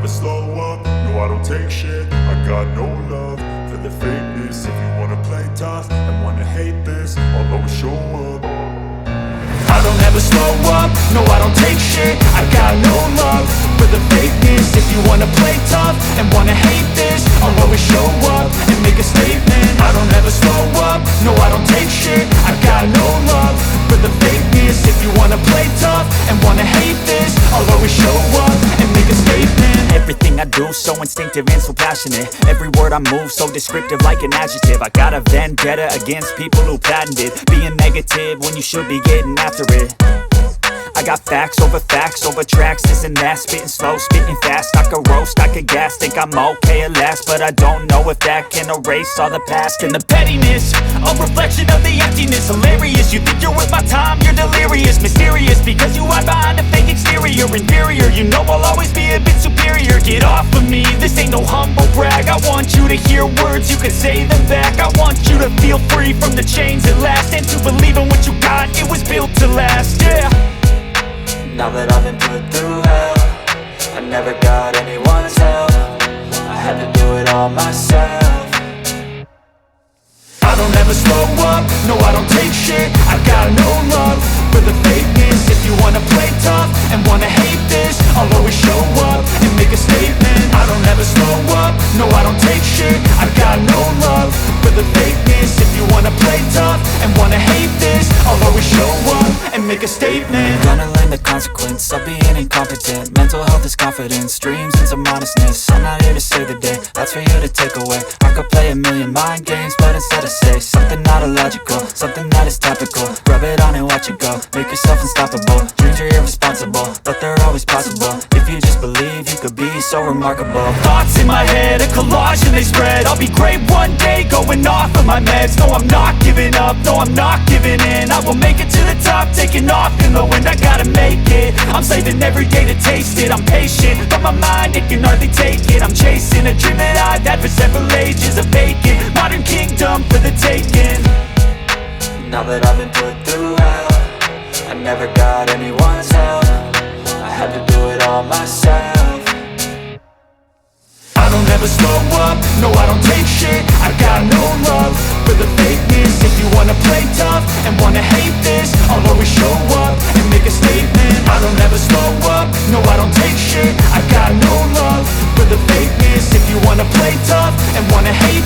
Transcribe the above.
slow up, no I don't take shit. I got no love for the fakeness. If you wanna play tough and wanna hate this, I'll always show up. I don't ever slow up, no I don't take shit. I got no love for the fakeness. If you wanna play tough and wanna hate this, I'll always show up and make a statement. I don't ever slow up, no I don't take shit. I got no love for the fakeness. If you wanna play tough and wanna hate this, I'll always show up and make a statement. Everything I do so instinctive and so passionate. Every word I move so descriptive like an adjective. I got a vendetta against people who patented being negative when you should be getting after it. I got facts over tracks, this and that. Spitting slow, spitting fast, I could roast, I could gas. Think I'm okay at last, but I don't know if that can erase all the past. And the pettiness, a reflection of the emptiness. Hilarious, you think you're worth my time, you're delirious. Mysterious, because you hide behind a fake exterior. Inferior, you know I'll always be a bit superior. Get off of me, this ain't no humble brag. I want you to hear words, you can say them back. I want you to feel free from the chains at last, and to believe in what you got, it was built to last, yeah. Now that I've been put through hell, I never got anyone's help. I had to do it all myself. I don't ever slow up, no I don't take shit. I got no love for the fakeness. If you wanna play tough and wanna hate this, I'll always show up and make a statement. I don't ever slow up, no I don't take shit. I got no love for the fakeness. If you wanna play tough and wanna hate this, I'll always show up and make a statement. Gonna learn the consequence of being incompetent. Mental health is confidence, dreams and some honestness. I'm not here to save the day, that's for you to take away. I could play a million mind games, but instead I say something not illogical, something that is topical. Rub it on and watch it go, make yourself unstoppable. Dreams are irresponsible, but they're always possible. If you just believe, you could be so remarkable. Thoughts in my head, a collage and they spread. I'll be great one day, going off of my meds. No, I'm not giving up, no, I'm not giving in. I will make it to the top, taking off in the wind. I gotta make it, I'm saving every day to taste it. I'm patient, but my mind, it can hardly take it. I'm chasing a dream that I've had for several ages. A vacant, modern kingdom for the taking. Now that I've been put through hell, I never got anyone's help. I had to do it all myself. I don't ever slow up, no I don't take shit. I got no love for the fakeness. If you wanna play tough and wanna hate this, I'll always show up and make a statement. I don't ever slow up, no I don't take shit. I got no love for the fakeness. If you wanna play tough and wanna hate